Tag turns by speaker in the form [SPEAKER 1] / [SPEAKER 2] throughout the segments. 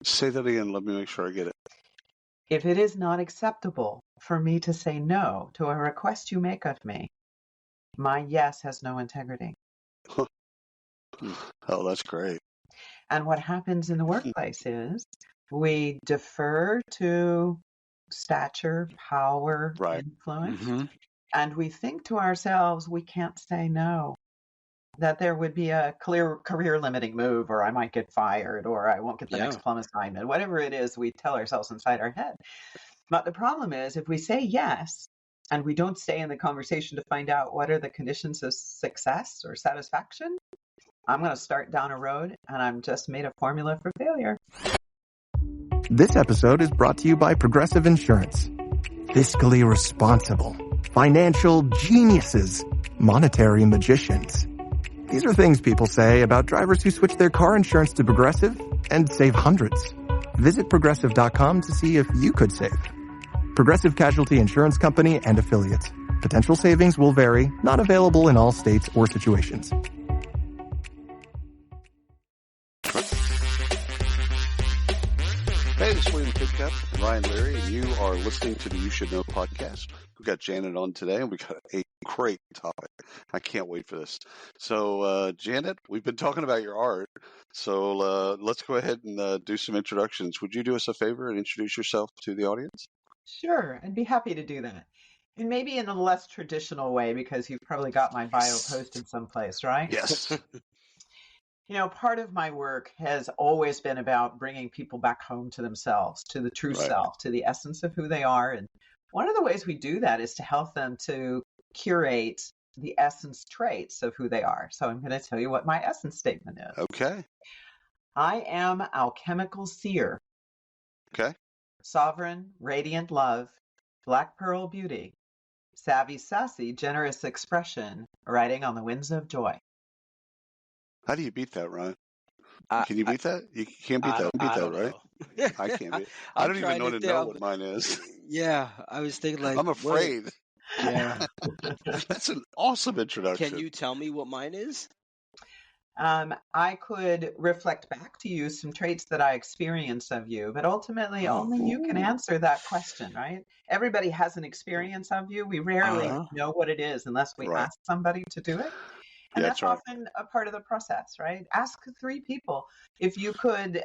[SPEAKER 1] Say that again. Let me make sure I get it.
[SPEAKER 2] If it is not acceptable for me to say no to a request you make of me, my yes has no integrity.
[SPEAKER 1] Oh, that's great.
[SPEAKER 2] And what happens in the workplace is we defer to stature, power,
[SPEAKER 1] Right.
[SPEAKER 2] influence, and we think to ourselves, we can't say no, that there would be a clear career limiting move, or I might get fired, or I won't get the next plum assignment, whatever it is we tell ourselves inside our head. But the problem is if we say yes, and we don't stay in the conversation to find out what are the conditions of success or satisfaction, I'm going to start down a road and I'm just made a formula for failure.
[SPEAKER 3] This episode is brought to you by Progressive Insurance. Fiscally responsible, financial geniuses, monetary magicians. These are things people say about drivers who switch their car insurance to Progressive and save hundreds. Visit Progressive.com to see if you could save. Progressive Casualty Insurance Company and Affiliates. Potential savings will vary, not available in all states or situations.
[SPEAKER 1] Hey, this is William Pidcup and Ryan Leary, and you are listening to the You Should Know podcast. We've got Janet on today, and we got a great topic. I can't wait for this. So, Janet, we've been talking about your art, so let's go ahead and do some introductions. Would you do us a favor and introduce yourself to the audience?
[SPEAKER 2] Sure, I'd be happy to do that. And maybe in a less traditional way, because you've probably got my bio posted someplace, right?
[SPEAKER 1] Yes.
[SPEAKER 2] You know, part of my work has always been about bringing people back home to themselves, to the true self, to the essence of who they are. And one of the ways we do that is to help them to curate the essence traits of who they are. So I'm going to tell you what my essence statement is.
[SPEAKER 1] Okay.
[SPEAKER 2] I am alchemical seer.
[SPEAKER 1] Okay.
[SPEAKER 2] Sovereign, radiant love, black pearl beauty, savvy, sassy, generous expression, riding on the winds of joy.
[SPEAKER 1] How do you beat that, Ryan? Can you beat that? You can't beat that.
[SPEAKER 4] I don't
[SPEAKER 1] right?
[SPEAKER 4] know.
[SPEAKER 1] I can't beat it. I don't even know what mine is.
[SPEAKER 4] Yeah, I was thinking like...
[SPEAKER 1] I'm afraid.
[SPEAKER 4] Yeah.
[SPEAKER 1] That's an awesome introduction.
[SPEAKER 4] Can you tell me what mine is?
[SPEAKER 2] I could reflect back to you some traits that I experience of you, but ultimately only you can answer that question, right? Everybody has an experience of you. We rarely know what it is unless we ask somebody to do it. And that's often a part of the process, right? Ask 3 people if you could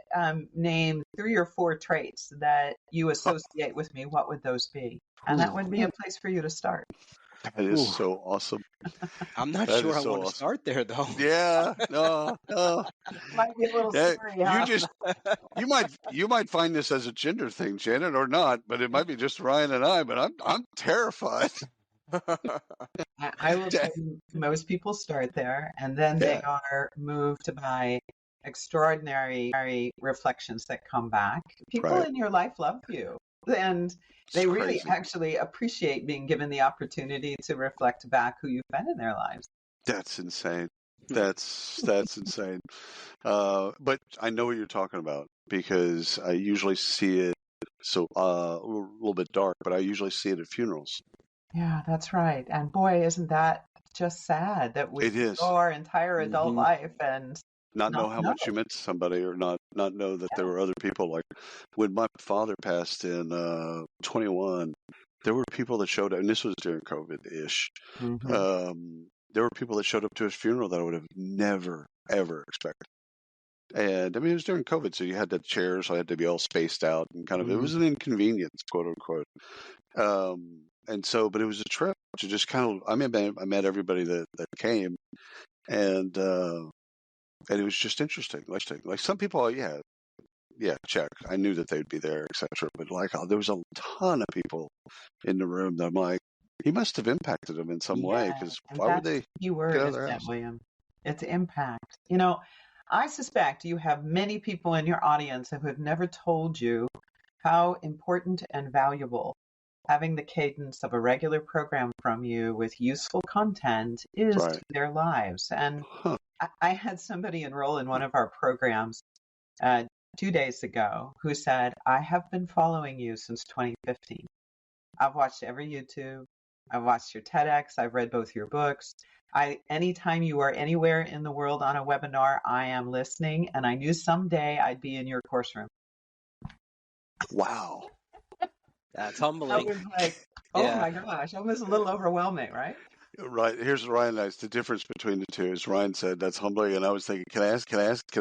[SPEAKER 2] name 3 or 4 traits that you associate with me, what would those be? And that would be a place for you to start.
[SPEAKER 1] That is so awesome.
[SPEAKER 4] I'm not sure I want to start there, though.
[SPEAKER 1] Yeah, no.
[SPEAKER 2] Might be a little scary, huh?
[SPEAKER 1] You might find this as a gender thing, Janet, or not, but it might be just Ryan and I. But I'm terrified.
[SPEAKER 2] I will tell you, most people start there, and then they are moved by extraordinary reflections that come back. People in your life love you, and they really actually appreciate being given the opportunity to reflect back who you've been in their lives.
[SPEAKER 1] That's insane. That's insane. But I know what you're talking about because I usually see it. So a little bit dark, but I usually see it at funerals.
[SPEAKER 2] Yeah, that's right. And boy, isn't that just sad that we go our entire adult life and
[SPEAKER 1] not know how much you meant to somebody, or not know that there were other people. Like when my father passed in 21, there were people that showed up, and this was during COVID-ish. There were people that showed up to his funeral that I would have never, ever expected. And I mean, it was during COVID, so you had the chairs, so I had to be all spaced out, and kind of it was an inconvenience, quote unquote. And so, but it was a trip to just kind of, I met everybody that came, and it was just interesting. Like some people, check. I knew that they'd be there, etc. But like, there was a ton of people in the room that I'm like, he must have impacted them in some way, because why would they
[SPEAKER 2] get out of their house? William, it's impact. You know, I suspect you have many people in your audience who have never told you how important and valuable having the cadence of a regular program from you with useful content is to their lives. And I had somebody enroll in one of our programs 2 days ago who said, I have been following you since 2015. I've watched every YouTube. I've watched your TEDx. I've read both your books. Anytime you are anywhere in the world on a webinar, I am listening. And I knew someday I'd be in your course room.
[SPEAKER 1] Wow.
[SPEAKER 4] That's
[SPEAKER 2] That
[SPEAKER 4] humbling.
[SPEAKER 2] was like, oh my gosh, almost a little overwhelming, right?
[SPEAKER 1] Right. Here's Ryan. That's the difference between the two. Is Ryan said that's humbling, and I was thinking, can I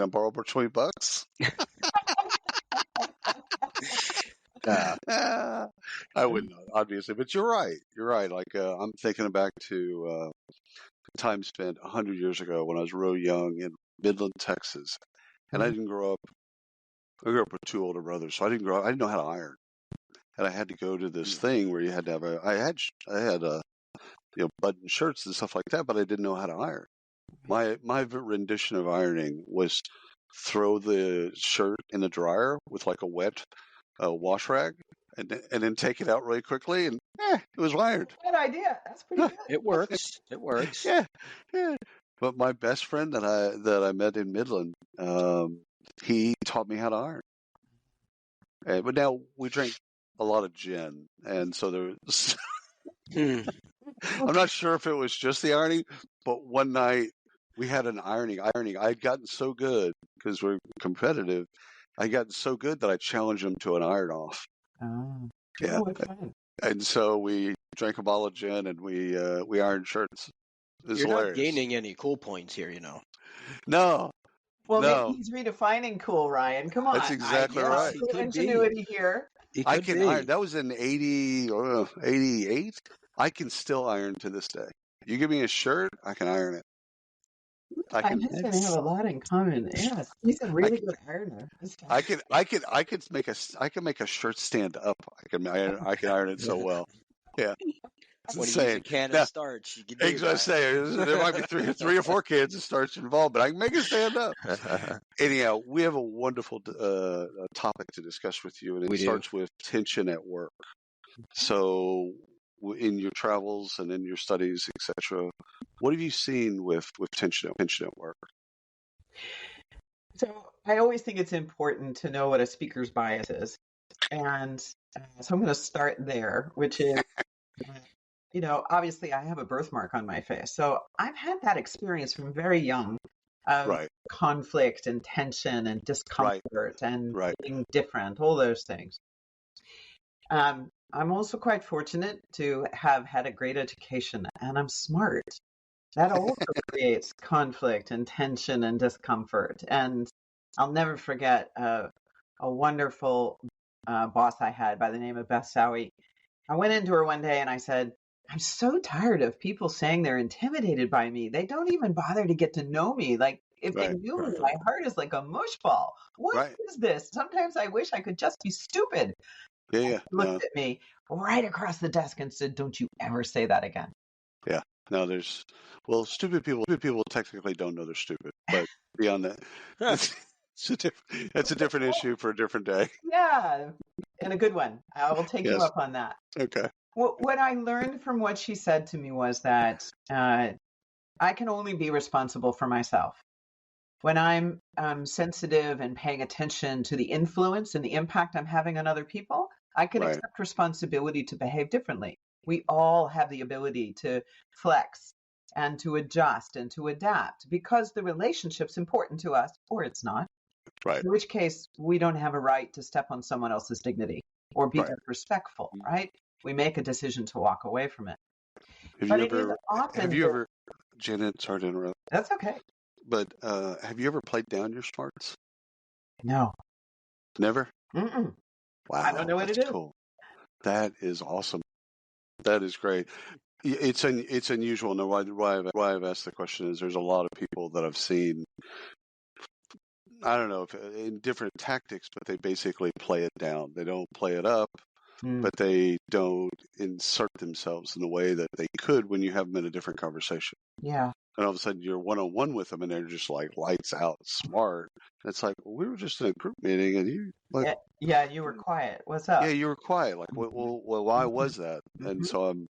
[SPEAKER 1] borrow for $20? I wouldn't, obviously, but you're right. You're right. Like I'm thinking back to time spent 100 years ago when I was real young in Midland, Texas, and I didn't grow up. I grew up with two older brothers, so I didn't know how to iron, and I had to go to this thing where you had to have I had button shirts and stuff like that, but I didn't know how to iron. My rendition of ironing was throw the shirt in the dryer with like a wet wash rag, and then take it out really quickly, and it was ironed.
[SPEAKER 2] Good idea. That's pretty good.
[SPEAKER 4] It works. It works.
[SPEAKER 1] Yeah. But my best friend that I met in Midland, he taught me how to iron. But now we drink a lot of gin, and so there's. I'm not sure if it was just the ironing, but one night we had an ironing. I'd gotten so good because we're competitive. I'd gotten so good that I challenged him to an iron off.
[SPEAKER 2] Oh,
[SPEAKER 1] Yeah.
[SPEAKER 2] what fun.
[SPEAKER 1] And so we drank a bottle of gin and we ironed shirts.
[SPEAKER 4] You're
[SPEAKER 1] hilarious.
[SPEAKER 4] Not gaining any cool points here,
[SPEAKER 1] No.
[SPEAKER 2] Well,
[SPEAKER 1] no.
[SPEAKER 2] maybe he's redefining cool, Ryan. Come on.
[SPEAKER 1] That's exactly right.
[SPEAKER 2] A little ingenuity here.
[SPEAKER 1] I can iron. That was in 88. I can still iron to this day. You give me a shirt, I can iron it.
[SPEAKER 2] I'm just going to have a lot in common. Yes, he's a really good ironer.
[SPEAKER 1] I can make a shirt stand up. I can iron it so well. Yeah.
[SPEAKER 4] When you use a can of starch, you can do that.
[SPEAKER 1] I say there might be three or four cans of starch involved, but I can make it stand up. Anyhow, we have a wonderful topic to discuss with you, and it starts with tension at work. So, in your travels and in your studies, etc., what have you seen with tension at work?
[SPEAKER 2] So, I always think it's important to know what a speaker's bias is, and so I'm going to start there, which is. Obviously I have a birthmark on my face. So I've had that experience from very young of conflict and tension and discomfort and being different, all those things. I'm also quite fortunate to have had a great education, and I'm smart. That also creates conflict and tension and discomfort. And I'll never forget a wonderful boss I had by the name of Beth Sowie. I went into her one day and I said, I'm so tired of people saying they're intimidated by me. They don't even bother to get to know me. Like, if they knew me, my heart is like a mush ball. What is this? Sometimes I wish I could just be stupid.
[SPEAKER 1] Yeah.
[SPEAKER 2] Looked at me right across the desk and said, don't you ever say that again.
[SPEAKER 1] Yeah. No, stupid people technically don't know they're stupid. But beyond that, that's a different issue for a different day.
[SPEAKER 2] Yeah. And a good one. I will take you up on that.
[SPEAKER 1] Okay.
[SPEAKER 2] What I learned from what she said to me was that I can only be responsible for myself. When I'm sensitive and paying attention to the influence and the impact I'm having on other people, I can accept responsibility to behave differently. We all have the ability to flex and to adjust and to adapt because the relationship's important to us, or it's not.
[SPEAKER 1] Right.
[SPEAKER 2] In which case, we don't have a right to step on someone else's dignity or be disrespectful, right? We make a decision to walk away from it.
[SPEAKER 1] Have you ever, Janet, sorry to interrupt.
[SPEAKER 2] That's okay.
[SPEAKER 1] But have you ever played down your smarts?
[SPEAKER 2] No.
[SPEAKER 1] Never?
[SPEAKER 2] Mm-mm.
[SPEAKER 1] Wow.
[SPEAKER 2] I don't know what it is.
[SPEAKER 1] Cool. That is awesome. That is great. It's unusual. No, why I've asked the question is there's a lot of people that I've seen, I don't know if in different tactics, but they basically play it down. They don't play it up, but they don't insert themselves in the way that they could when you have them in a different conversation.
[SPEAKER 2] Yeah.
[SPEAKER 1] And all of a sudden you're one-on-one with them and they're just like lights out smart. And it's like, well, we were just in a group meeting and you like.
[SPEAKER 2] Yeah, you were quiet. What's up?
[SPEAKER 1] Yeah, you were quiet. Like, well, why was that? And so I'm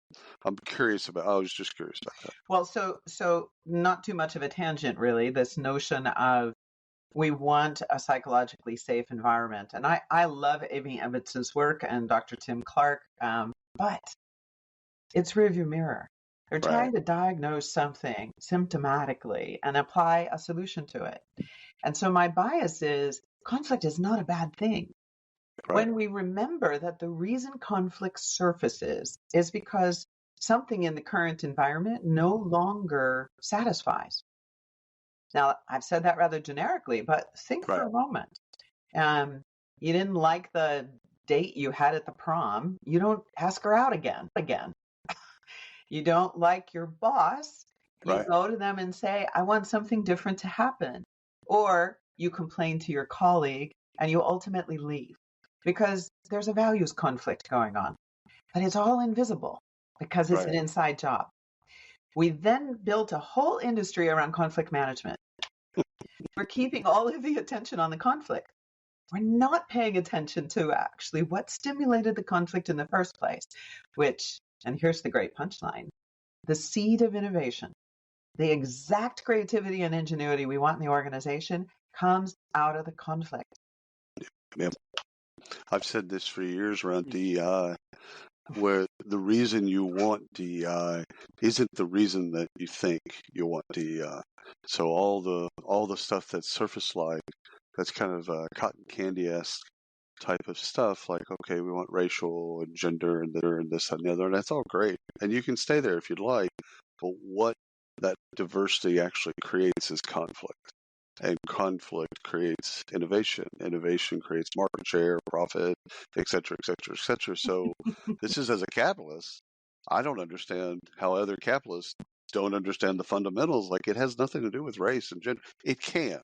[SPEAKER 1] curious I was just curious about that.
[SPEAKER 2] Well, so not too much of a tangent, really. This notion of we want a psychologically safe environment. And I love Amy Edmondson's work and Dr. Tim Clark, but it's rearview mirror. They're trying to diagnose something symptomatically and apply a solution to it. And so my bias is conflict is not a bad thing. when we remember that the reason conflict surfaces is because something in the current environment no longer satisfies. Now, I've said that rather generically, but think for a moment. You didn't like the date you had at the prom. You don't ask her out again. You don't like your boss. You go to them and say, I want something different to happen. Or you complain to your colleague and you ultimately leave because there's a values conflict going on. But it's all invisible because it's an inside job. We then built a whole industry around conflict management. We're keeping all of the attention on the conflict. We're not paying attention to actually what stimulated the conflict in the first place, which, and here's the great punchline, the seed of innovation, the exact creativity and ingenuity we want in the organization comes out of the conflict.
[SPEAKER 1] Yeah. I've said this for years around DEI, where the reason you want DEI isn't the reason that you think you want DEI. So all the stuff that's surface like, that's kind of cotton candy-esque type of stuff, like, okay, we want racial and gender and this, that, and the other, and that's all great. And you can stay there if you'd like, but what that diversity actually creates is conflict. And conflict creates innovation. Innovation creates market share, profit, et cetera, et cetera, et cetera. So this is, as a capitalist, I don't understand how other capitalists don't understand the fundamentals. Like, it has nothing to do with race and gender. It can.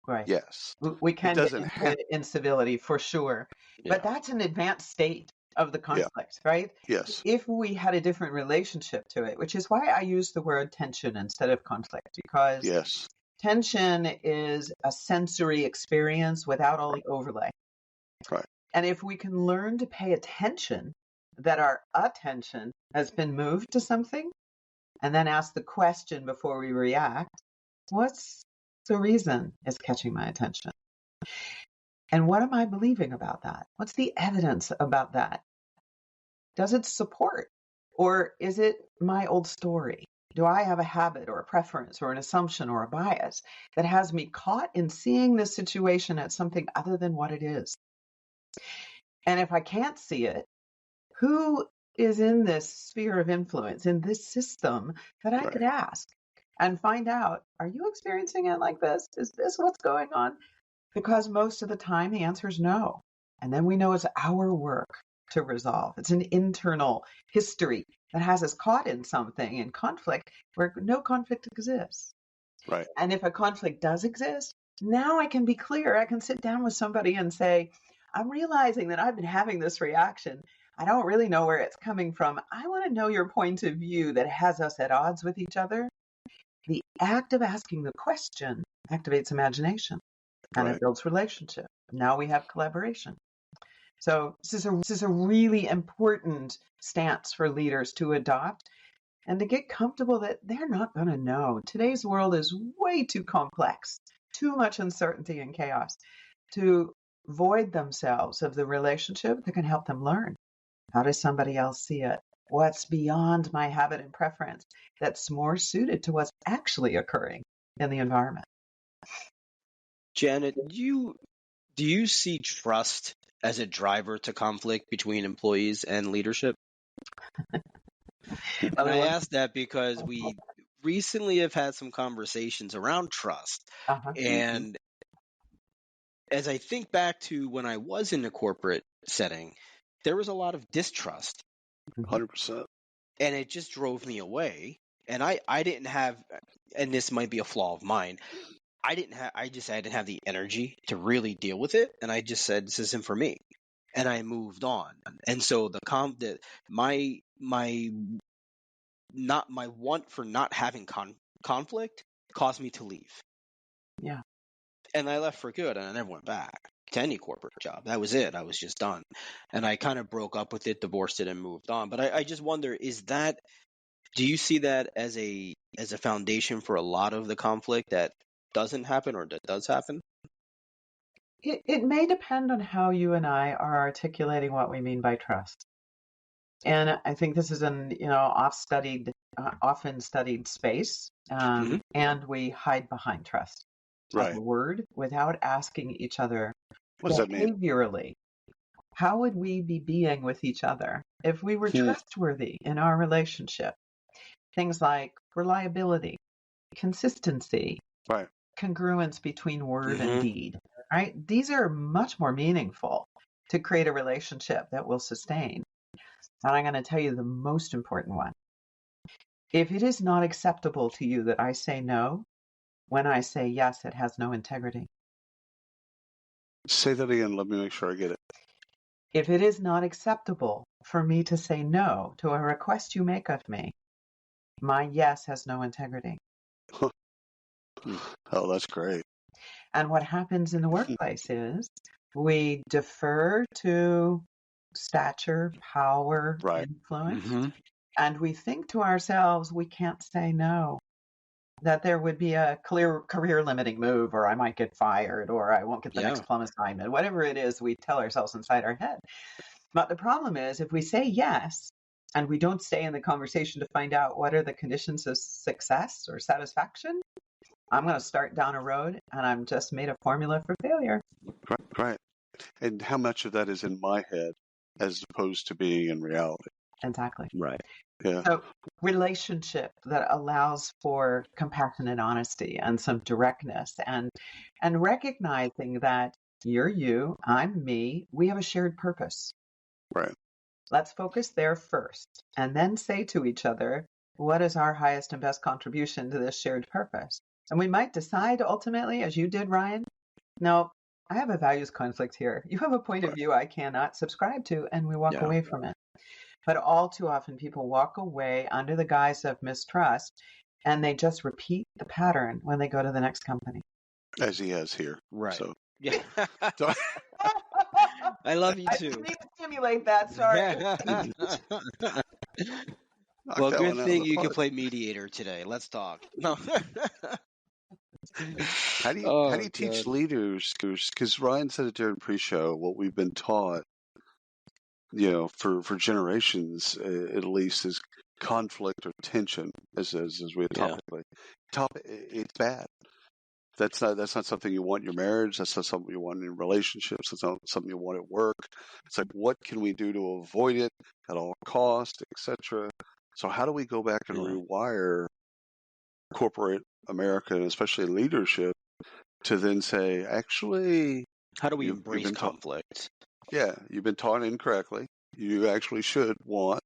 [SPEAKER 2] Right.
[SPEAKER 1] Yes.
[SPEAKER 2] We can get into incivility for sure. But that's an advanced state of the conflict, right?
[SPEAKER 1] Yes.
[SPEAKER 2] If we had a different relationship to it, which is why I use the word tension instead of conflict, because tension is a sensory experience without all the overlay.
[SPEAKER 1] Right.
[SPEAKER 2] And if we can learn to pay attention that our attention has been moved to something, and then ask the question before we react, what's the reason it's catching my attention? And what am I believing about that? What's the evidence about that? Does it support? Or is it my old story? Do I have a habit or a preference or an assumption or a bias that has me caught in seeing this situation as something other than what it is? And if I can't see it, who is in this sphere of influence, in this system that I could ask and find out, are you experiencing it like this? Is this what's going on? Because most of the time the answer is no. And then we know it's our work to resolve. It's an internal history that has us caught in something, in conflict, where no conflict exists.
[SPEAKER 1] Right.
[SPEAKER 2] And if a conflict does exist, now I can be clear. I can sit down with somebody and say, I'm realizing that I've been having this reaction. I don't really know where it's coming from. I want to know your point of view that has us at odds with each other. The act of asking the question activates imagination and it builds relationship. Now we have collaboration. So this is a really important stance for leaders to adopt and to get comfortable that they're not going to know. Today's world is way too complex, too much uncertainty and chaos to void themselves of the relationship that can help them learn. How does somebody else see it? What's beyond my habit and preference that's more suited to what's actually occurring in the environment?
[SPEAKER 4] Janet, do you see trust as a driver to conflict between employees and leadership? And I ask that because we recently have had some conversations around trust. And as I think back to when I was in a corporate setting, there was a lot of distrust.
[SPEAKER 1] 100%.
[SPEAKER 4] And it just drove me away. And I didn't have, and this might be a flaw of mine, I didn't have the energy to really deal with it. And I just said, this isn't for me. And I moved on. And so my want for not having conflict caused me to leave.
[SPEAKER 2] Yeah.
[SPEAKER 4] And I left for good, and I never went back to any corporate job. That was it. I was just done. And I kind of broke up with it, divorced it, and moved on. But I just wonder, do you see that as a foundation for a lot of the conflict that doesn't happen or that does happen?
[SPEAKER 2] It may depend on how you and I are articulating what we mean by trust. And I think this is an often studied space, and we hide behind trust. A word without asking each other
[SPEAKER 1] what does that mean?
[SPEAKER 2] Behaviorally, How would we be being with each other if we were trustworthy in our relationship? Things like reliability, consistency,
[SPEAKER 1] Right.
[SPEAKER 2] congruence between word and deed, right? These are much more meaningful to create a relationship that will sustain. And I'm going to tell you the most important one. If it is not acceptable to you that I say no, when I say yes, it has no integrity.
[SPEAKER 1] Say that again. Let me make sure I get it.
[SPEAKER 2] If it is not acceptable for me to say no to a request you make of me, my yes has no integrity.
[SPEAKER 1] Oh, that's great.
[SPEAKER 2] And what happens in the workplace is we defer to stature, power,
[SPEAKER 1] Right.
[SPEAKER 2] influence, and we think to ourselves, we can't say no, that there would be a clear career limiting move, or I might get fired, or I won't get the next plum assignment, whatever it is we tell ourselves inside our head. But the problem is, if we say yes, and we don't stay in the conversation to find out what are the conditions of success or satisfaction, I'm going to start down a road and I'm just made a formula for failure.
[SPEAKER 1] Right. And how much of that is in my head as opposed to being in reality?
[SPEAKER 2] Exactly.
[SPEAKER 4] Right.
[SPEAKER 1] Yeah.
[SPEAKER 2] So relationship that allows for compassionate honesty and some directness and recognizing that you're you, I'm me, we have a shared purpose.
[SPEAKER 1] Right.
[SPEAKER 2] Let's focus there first and then say to each other, what is our highest and best contribution to this shared purpose? And we might decide ultimately, as you did, Ryan, no, I have a values conflict here. You have a point of view I cannot subscribe to, and we walk away from it. But all too often people walk away under the guise of mistrust, and they just repeat the pattern when they go to the next company.
[SPEAKER 1] As he has here.
[SPEAKER 4] Right.
[SPEAKER 1] So.
[SPEAKER 4] Yeah. I love you too.
[SPEAKER 2] I didn't need to stimulate that, sorry.
[SPEAKER 4] Well, good thing you can play mediator today. Let's talk. No.
[SPEAKER 1] How do you teach leaders? Because Ryan said it during pre-show. What we've been taught, for generations at least, is conflict or tension, as we topically. It's bad. That's not something you want in your marriage. That's not something you want in relationships. That's not something you want at work. It's like, what can we do to avoid it at all costs, etc. So how do we go back and rewire corporate America, and especially leadership, to then say, actually,
[SPEAKER 4] how do we embrace conflict?
[SPEAKER 1] You've been taught incorrectly. You actually should want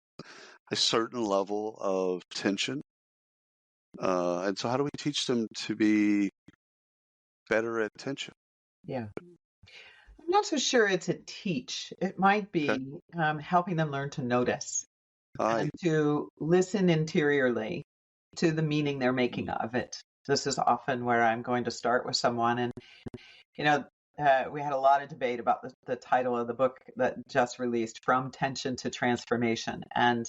[SPEAKER 1] a certain level of tension. And so how do we teach them to be better at tension?
[SPEAKER 2] Yeah. I'm not so sure it's a teach. It might be helping them learn to notice and to listen interiorly to the meaning they're making of it. This is often where I'm going to start with someone. And, we had a lot of debate about the title of the book that just released, From Tension to Transformation. And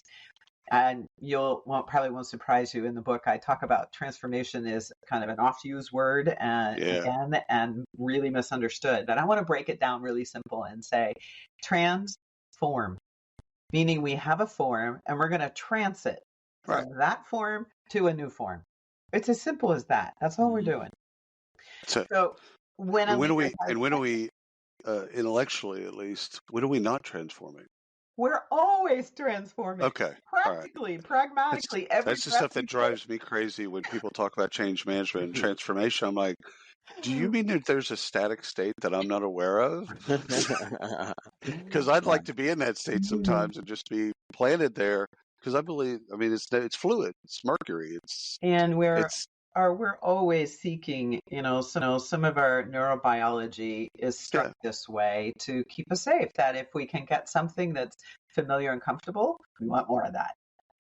[SPEAKER 2] probably won't surprise you, in the book I talk about transformation is kind of an oft-used word and really misunderstood. But I want to break it down really simple and say transform, meaning we have a form and we're going to transit from that form to a new form. It's as simple as that. That's all we're doing. So when are we
[SPEAKER 1] intellectually, at least, when are we not transforming?
[SPEAKER 2] We're always transforming.
[SPEAKER 1] Okay.
[SPEAKER 2] Practically, pragmatically.
[SPEAKER 1] That's the stuff that drives me crazy when people talk about change management and transformation. I'm like, do you mean that there's a static state that I'm not aware of? Because I'd like to be in that state sometimes and just be planted there. Because it's fluid. It's mercury.
[SPEAKER 2] We're always seeking, some of our neurobiology is struck this way to keep us safe, that if we can get something that's familiar and comfortable, we want more of that.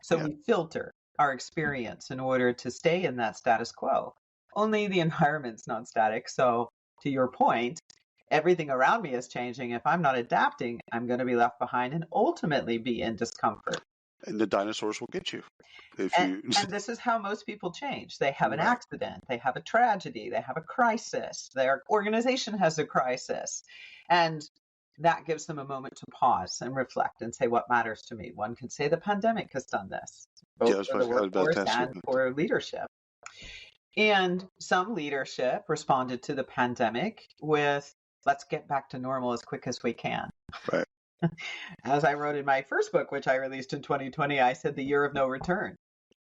[SPEAKER 2] So we filter our experience in order to stay in that status quo. Only the environment's not static. So to your point, everything around me is changing. If I'm not adapting, I'm going to be left behind and ultimately be in discomfort.
[SPEAKER 1] And the dinosaurs will get you.
[SPEAKER 2] And this is how most people change. They have an accident, they have a tragedy, they have a crisis, their organization has a crisis. And that gives them a moment to pause and reflect and say, what matters to me? One could say the pandemic has done this, both for the workforce and for leadership. And some leadership responded to the pandemic with, let's get back to normal as quick as we can.
[SPEAKER 1] Right.
[SPEAKER 2] As I wrote in my first book, which I released in 2020, I said the year of no return.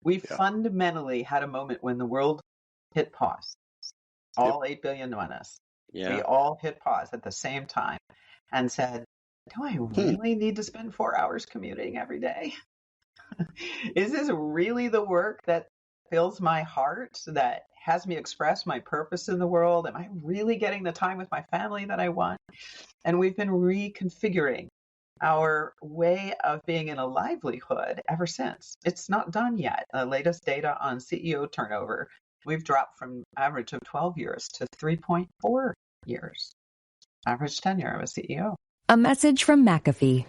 [SPEAKER 2] We fundamentally had a moment when the world hit pause. All 8 billion of us.
[SPEAKER 4] Yeah.
[SPEAKER 2] We all hit pause at the same time and said, do I really need to spend 4 hours commuting every day? Is this really the work that fills my heart, that has me express my purpose in the world? Am I really getting the time with my family that I want? And we've been reconfiguring our way of being in a livelihood ever since. It's not done yet. The latest data on CEO turnover, we've dropped from average of 12 years to 3.4 years. Average tenure of a CEO.
[SPEAKER 5] A message from McAfee.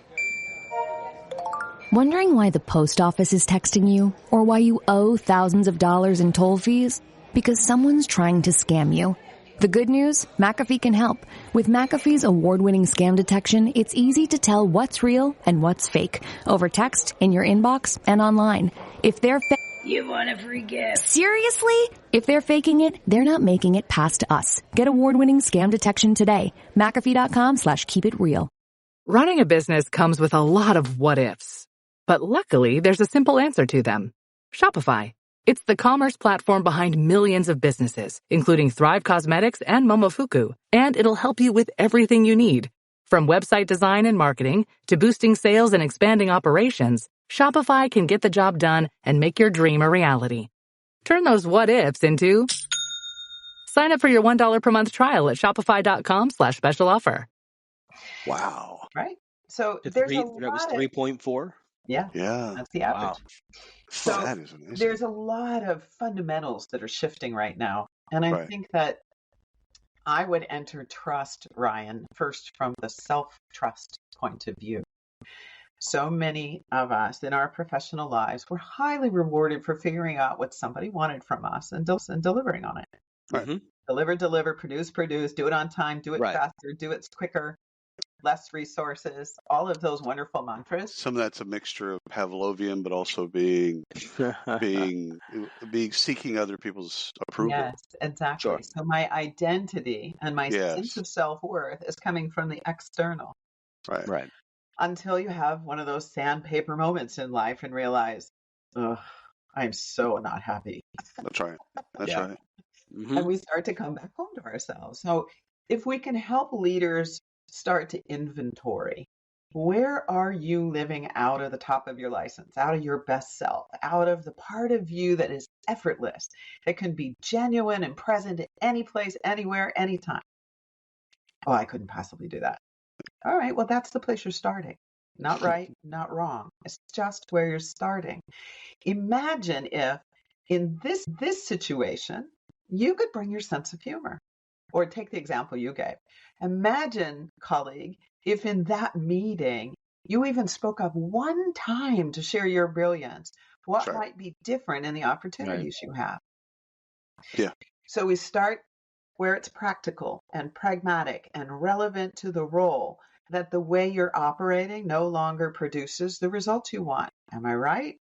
[SPEAKER 5] Wondering why the post office is texting you or why you owe thousands of dollars in toll fees? Because someone's trying to scam you. The good news? McAfee can help. With McAfee's award-winning scam detection, it's easy to tell what's real and what's fake over text, in your inbox, and online. If they're you want a free gift. Seriously? If they're faking it, they're not making it past us. Get award-winning scam detection today. McAfee.com/keepitreal.
[SPEAKER 6] Running a business comes with a lot of what-ifs. But luckily, there's a simple answer to them. Shopify. It's the commerce platform behind millions of businesses, including Thrive Cosmetics and Momofuku. And it'll help you with everything you need. From website design and marketing to boosting sales and expanding operations, Shopify can get the job done and make your dream a reality. Turn those what-ifs into... Sign up for your $1 per month trial at shopify.com/special offer.
[SPEAKER 1] Wow.
[SPEAKER 2] Right? So
[SPEAKER 4] That
[SPEAKER 2] there's
[SPEAKER 4] was 3.4?
[SPEAKER 2] Yeah.
[SPEAKER 1] Yeah.
[SPEAKER 2] That's the average.
[SPEAKER 4] Wow.
[SPEAKER 2] So
[SPEAKER 1] That is amazing.
[SPEAKER 2] there's a lot of fundamentals that are shifting right now. And I think that I would enter trust, Ryan, first from the self-trust point of view. So many of us in our professional lives were highly rewarded for figuring out what somebody wanted from us and delivering on it.
[SPEAKER 1] Right.
[SPEAKER 2] Deliver, produce, do it on time, do it faster, do it quicker, less resources, all of those wonderful mantras.
[SPEAKER 1] Some of that's a mixture of Pavlovian, but also being seeking other people's approval.
[SPEAKER 2] Yes, exactly.
[SPEAKER 4] Sure.
[SPEAKER 2] So my identity and my sense of self-worth is coming from the external.
[SPEAKER 1] Right.
[SPEAKER 2] Until you have one of those sandpaper moments in life and realize, ugh, I'm so not happy.
[SPEAKER 1] That's right. That's right.
[SPEAKER 4] Mm-hmm.
[SPEAKER 2] And we start to come back home to ourselves. So if we can help leaders start to inventory, where are you living out of the top of your license, out of your best self, out of the part of you that is effortless, that can be genuine and present at any place, anywhere, anytime? Oh, I couldn't possibly do that. All right, well, that's the place you're starting. Not right, not wrong. It's just where you're starting. Imagine if in this situation, you could bring your sense of humor. Or take the example you gave. Imagine, colleague, if in that meeting, you even spoke up one time to share your brilliance, what might be different in the opportunities you have?
[SPEAKER 1] Yeah.
[SPEAKER 2] So we start where it's practical and pragmatic and relevant to the role, that the way you're operating no longer produces the results you want. Am I right?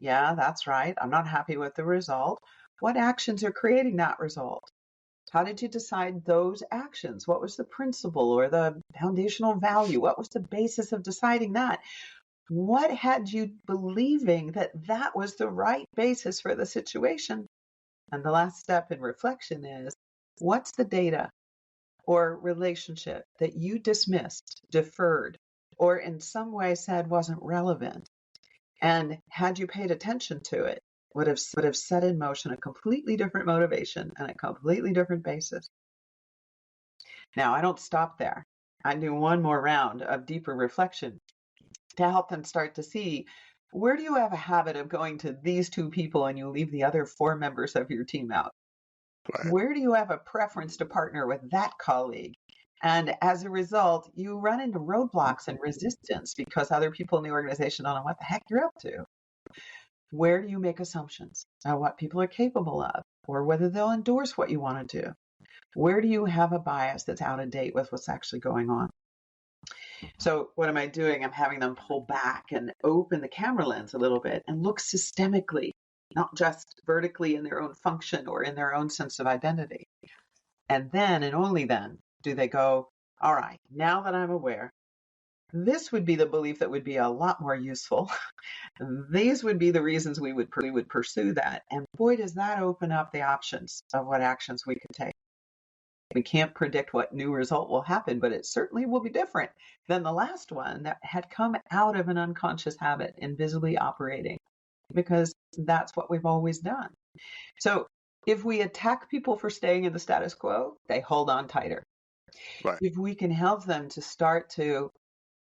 [SPEAKER 2] Yeah, that's right. I'm not happy with the result. What actions are creating that result? How did you decide those actions? What was the principle or the foundational value? What was the basis of deciding that? What had you believing that that was the right basis for the situation? And the last step in reflection is, what's the data or relationship that you dismissed, deferred, or in some way said wasn't relevant? And had you paid attention to it, would have set in motion a completely different motivation and a completely different basis. Now, I don't stop there. I do one more round of deeper reflection to help them start to see, where do you have a habit of going to these 2 people and you leave the other 4 members of your team out? Right. Where do you have a preference to partner with that colleague? And as a result, you run into roadblocks and resistance because other people in the organization don't know what the heck you're up to. Where do you make assumptions on what people are capable of or whether they'll endorse what you want to do? Where do you have a bias that's out of date with what's actually going on? So what am I doing? I'm having them pull back and open the camera lens a little bit and look systemically, not just vertically in their own function or in their own sense of identity. And then and only then do they go, all right, now that I'm aware, this would be the belief that would be a lot more useful. These would be the reasons we would pursue that. And boy, does that open up the options of what actions we could take. We can't predict what new result will happen, but it certainly will be different than the last one that had come out of an unconscious habit, invisibly operating, because that's what we've always done. So if we attack people for staying in the status quo, they hold on tighter.
[SPEAKER 1] Right.
[SPEAKER 2] If we can help them to start to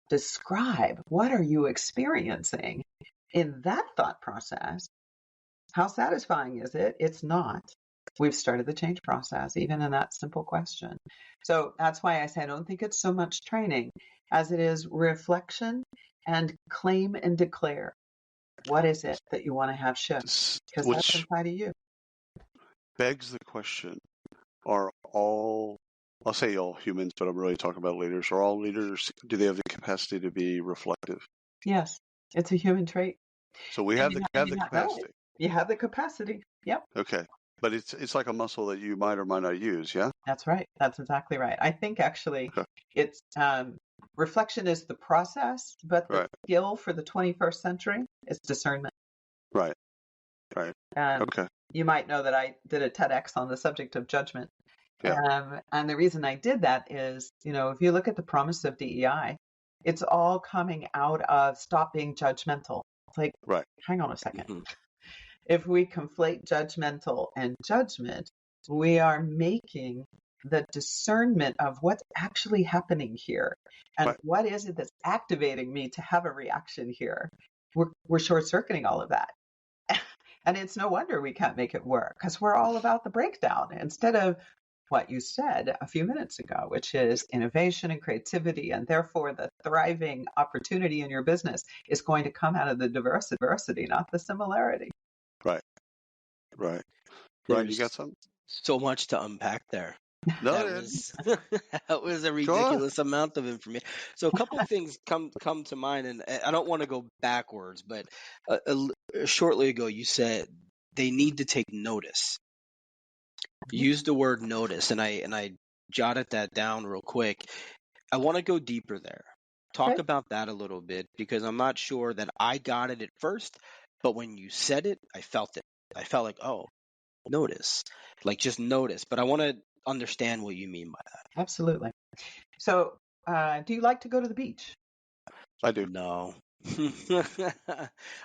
[SPEAKER 2] describe what are you experiencing in that thought process, how satisfying is it? It's not. We've started the change process, even in that simple question. So that's why I say I don't think it's so much training as it is reflection and claim and declare. What is it that you want to have shift? Because that's inside of you.
[SPEAKER 1] Begs the question, are all, I'll say all humans, but I'm really talking about leaders, are all leaders, do they have the capacity to be reflective?
[SPEAKER 2] Yes, it's a human trait.
[SPEAKER 1] So we have the capacity.
[SPEAKER 2] You have the capacity. Yep.
[SPEAKER 1] Okay. But it's like a muscle that you might or might not use, yeah?
[SPEAKER 2] That's right. That's exactly right. I think actually it's reflection is the process, but the skill for the 21st century is discernment.
[SPEAKER 1] Right. Right. Okay.
[SPEAKER 2] You might know that I did a TEDx on the subject of judgment.
[SPEAKER 1] Yeah.
[SPEAKER 2] And the reason I did that is, if you look at the promise of DEI, it's all coming out of stop being judgmental. It's like, hang on a second. Mm-hmm. If we conflate judgmental and judgment, we are making the discernment of what's actually happening here and what is it that's activating me to have a reaction here. We're short-circuiting all of that. And it's no wonder we can't make it work because we're all about the breakdown instead of what you said a few minutes ago, which is innovation and creativity. And therefore, the thriving opportunity in your business is going to come out of the diversity, not the similarity.
[SPEAKER 1] Right. Right. You got something?
[SPEAKER 4] So much to unpack there.
[SPEAKER 1] No,
[SPEAKER 4] that was a ridiculous amount of information. So a couple of things come to mind, and I don't want to go backwards, but shortly ago you said they need to take notice. You used the word notice, and I jotted that down real quick. I want to go deeper there. Talk about that a little bit, because I'm not sure that I got it at first, but when you said it, I felt it. I felt like, oh, notice, like just notice. But I want to understand what you mean by that.
[SPEAKER 2] Absolutely. So, do you like to go to the beach?
[SPEAKER 1] I do.
[SPEAKER 4] No.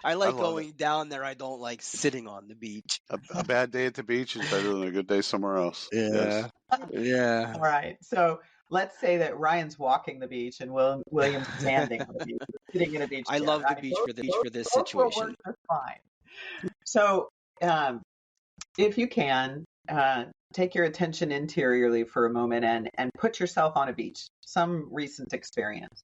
[SPEAKER 4] I like going down there. I don't like sitting on the beach.
[SPEAKER 1] A bad day at the beach is better than a good day somewhere else.
[SPEAKER 4] Yeah.
[SPEAKER 1] Yes.
[SPEAKER 4] Yeah.
[SPEAKER 2] All right. So let's say that Ryan's walking the beach and William's standing on the beach, sitting in a beach.
[SPEAKER 4] I love the beach for this situation.
[SPEAKER 2] Fine. So, if you can, take your attention interiorly for a moment and put yourself on a beach, some recent experience.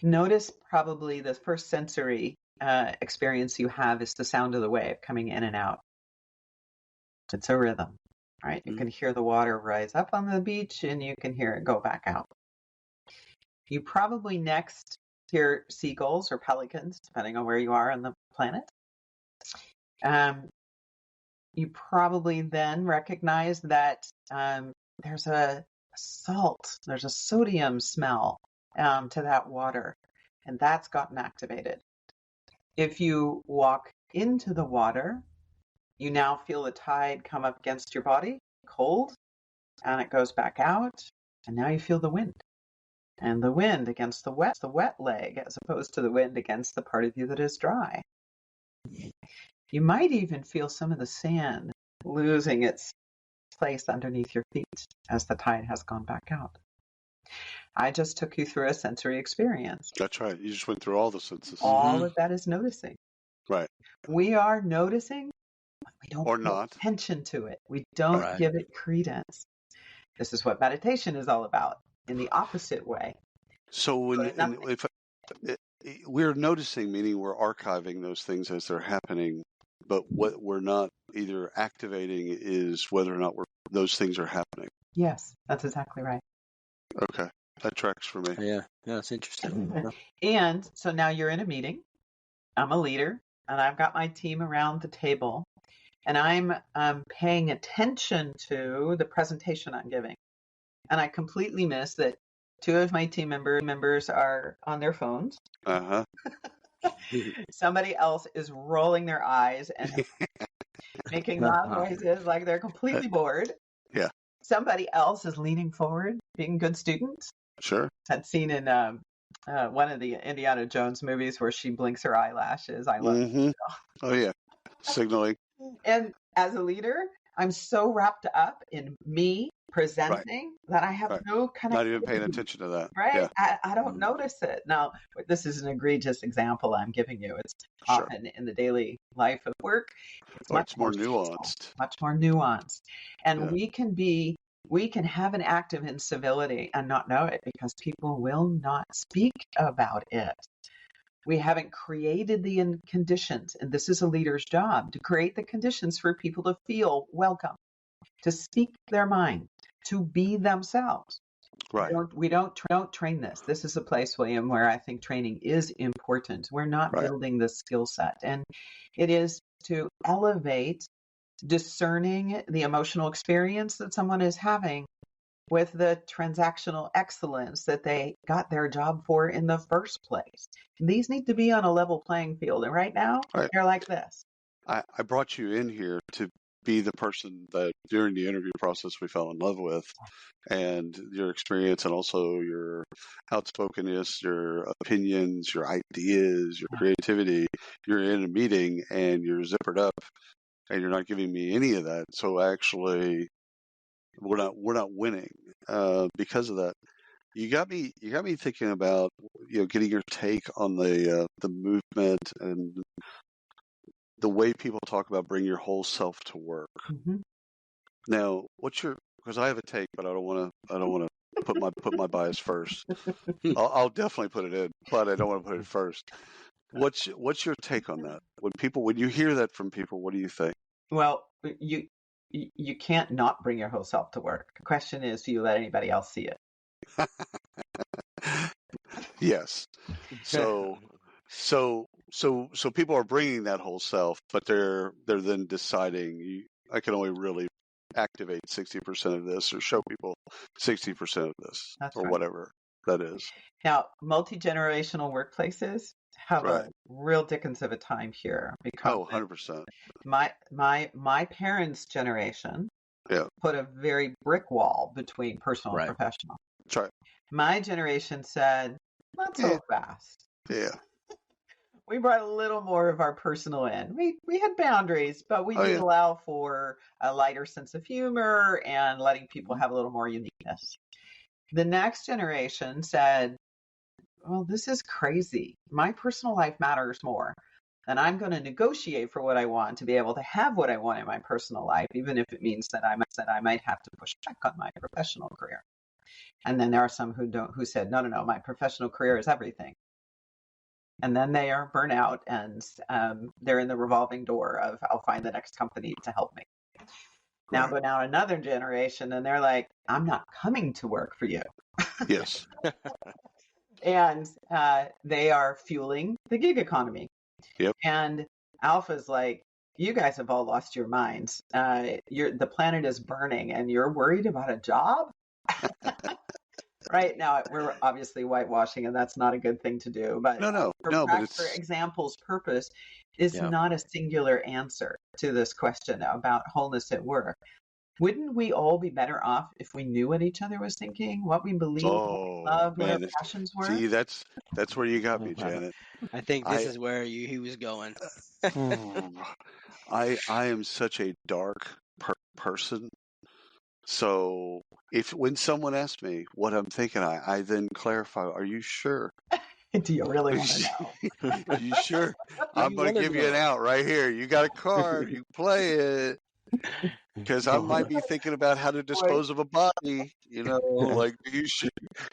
[SPEAKER 2] Notice probably the first sensory experience you have is the sound of the wave coming in and out. It's a rhythm, right? You can hear the water rise up on the beach and you can hear it go back out. You probably next hear seagulls or pelicans, depending on where you are on the planet. You probably then recognize that there's a sodium smell to that water, and that's gotten activated. If you walk into the water, you now feel the tide come up against your body, cold, and it goes back out, and now you feel the wind. And the wind against the wet leg, as opposed to the wind against the part of you that is dry. You might even feel some of the sand losing its place underneath your feet as the tide has gone back out. I just took you through a sensory experience.
[SPEAKER 1] That's right. You just went through all the senses.
[SPEAKER 2] All of that is noticing.
[SPEAKER 1] Right.
[SPEAKER 2] We are noticing, but we don't pay attention to it. We don't give it credence. This is what meditation is all about, in the opposite way.
[SPEAKER 1] So if we're noticing, meaning we're archiving those things as they're happening, but what we're not either activating is whether or not those things are happening.
[SPEAKER 2] Yes, that's exactly right.
[SPEAKER 1] Okay, that tracks for me.
[SPEAKER 4] Yeah, that's interesting.
[SPEAKER 2] And so now you're in a meeting. I'm a leader, and I've got my team around the table, and I'm paying attention to the presentation I'm giving. And I completely miss that Two of my team members are on their phones.
[SPEAKER 1] Uh-huh.
[SPEAKER 2] Somebody else is rolling their eyes and making loud noises like they're completely bored.
[SPEAKER 1] Yeah.
[SPEAKER 2] Somebody else is leaning forward, being good students.
[SPEAKER 1] Sure.
[SPEAKER 2] That scene in one of the Indiana Jones movies where she blinks her eyelashes. I love it.
[SPEAKER 1] Oh, yeah. Signaling.
[SPEAKER 2] And as a leader, I'm so wrapped up in me presenting that I have no kind of
[SPEAKER 1] not even paying attention to that.
[SPEAKER 2] Right.
[SPEAKER 1] Yeah.
[SPEAKER 2] I don't notice it. Now, this is an egregious example I'm giving you. It's often in the daily life of work. It's much
[SPEAKER 1] more nuanced.
[SPEAKER 2] Much more nuanced. And we can have an act of incivility and not know it because people will not speak about it. We haven't created the conditions, and this is a leader's job, to create the conditions for people to feel welcome, to speak their mind, to be themselves.
[SPEAKER 1] Right.
[SPEAKER 2] We don't train this. This is a place, William, where I think training is important. We're not building the skill set, and it is to elevate discerning the emotional experience that someone is having with the transactional excellence that they got their job for in the first place. These need to be on a level playing field. And right now, they're like this.
[SPEAKER 1] I brought you in here to be the person that during the interview process we fell in love with, and your experience and also your outspokenness, your opinions, your ideas, your creativity. You're in a meeting and you're zippered up and you're not giving me any of that. So actually we're not winning because of that. You got me thinking about getting your take on the movement and the way people talk about bring your whole self to work.
[SPEAKER 2] Mm-hmm.
[SPEAKER 1] Now, because I have a take, but I don't want to put my bias first. I'll definitely put it in, but I don't want to put it first. What's your take on that? When you hear that from people, what do you think?
[SPEAKER 2] Well, you can't not bring your whole self to work. The question is, do you let anybody else see it?
[SPEAKER 1] Yes. So people are bringing that whole self, but they're then deciding I can only really activate 60% of this or show people 60% of this. That's or whatever that is.
[SPEAKER 2] Now, multi-generational workplaces have a real dickens of a time here because
[SPEAKER 1] 100%.
[SPEAKER 2] My parents' generation put a very brick wall between personal and professional.
[SPEAKER 1] That's right.
[SPEAKER 2] My generation said, not so fast.
[SPEAKER 1] Yeah.
[SPEAKER 2] We brought a little more of our personal in. We had boundaries, but we did allow for a lighter sense of humor and letting people have a little more uniqueness. The next generation said, well, this is crazy. My personal life matters more. And I'm going to negotiate for what I want to be able to have what I want in my personal life, even if it means that I might have to push back on my professional career. And then there are some who said, no, my professional career is everything. And then they are burnt out and they're in the revolving door of I'll find the next company to help me. Now go down another generation and they're like, I'm not coming to work for you.
[SPEAKER 1] Yes.
[SPEAKER 2] And they are fueling the gig economy.
[SPEAKER 1] Yep.
[SPEAKER 2] And Alpha's like, you guys have all lost your minds. The planet is burning and you're worried about a job? Right now, we're obviously whitewashing, and that's not a good thing to do. But for example's purpose is not a singular answer to this question about wholeness at work. Wouldn't we all be better off if we knew what each other was thinking, what we believed, what we loved, what our passions were?
[SPEAKER 1] See, that's where you got me, Janet.
[SPEAKER 4] I think this is where he was going.
[SPEAKER 1] I am such a dark person. So when someone asks me what I'm thinking, I then clarify, are you sure?
[SPEAKER 2] Do you really want to know?
[SPEAKER 1] Are you sure? I'm going to give you an out right here. You got a card. You play it. Because I might be thinking about how to dispose of a body, like,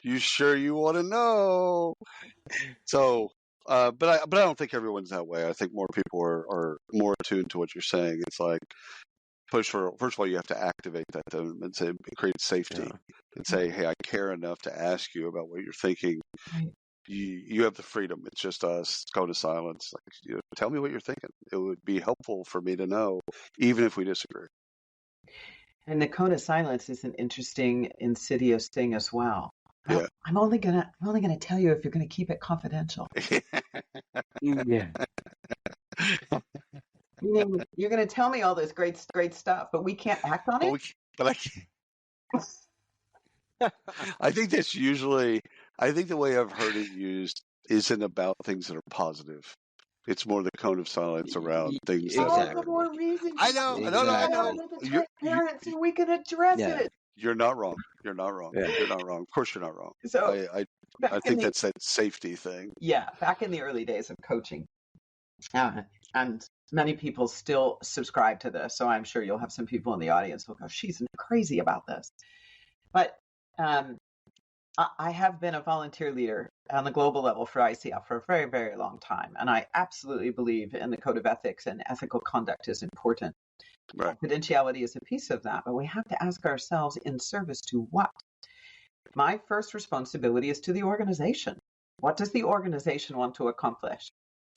[SPEAKER 1] you sure you want to know? So, but I don't think everyone's that way. I think more people are more attuned to what you're saying. It's like, first of all, you have to activate that and say, create safety and say, hey, I care enough to ask you about what you're thinking.
[SPEAKER 2] Right.
[SPEAKER 1] You have the freedom. It's just us. Go to silence. Like, tell me what you're thinking. It would be helpful for me to know, even if we disagree.
[SPEAKER 2] And the cone of silence is an interesting, insidious thing as well.
[SPEAKER 1] Yeah.
[SPEAKER 2] I'm only gonna tell you if you're gonna keep it confidential.
[SPEAKER 4] Yeah.
[SPEAKER 2] Meaning you're gonna tell me all this great stuff, but we can't act on it.
[SPEAKER 1] But I can't. I think that's usually. I think the way I've heard it used isn't about things that are positive. It's more the cone of silence around things that
[SPEAKER 2] All
[SPEAKER 1] are.
[SPEAKER 2] the more reason.
[SPEAKER 1] I know. I know.
[SPEAKER 2] Make it transparent so we can address it.
[SPEAKER 1] You're not wrong. You're not wrong.
[SPEAKER 4] Yeah.
[SPEAKER 1] You're not wrong. Of course, you're not wrong.
[SPEAKER 2] So
[SPEAKER 1] I think that's that safety thing.
[SPEAKER 2] Yeah, back in the early days of coaching, and many people still subscribe to this. So I'm sure you'll have some people in the audience who'll go, "She's crazy about this." But I have been a volunteer leader on the global level for ICF for a very, very long time, and I absolutely believe in the code of ethics, and ethical conduct is important.
[SPEAKER 1] Right.
[SPEAKER 2] Confidentiality is a piece of that, but we have to ask ourselves, in service to what? My first responsibility is to the organization. What does the organization want to accomplish?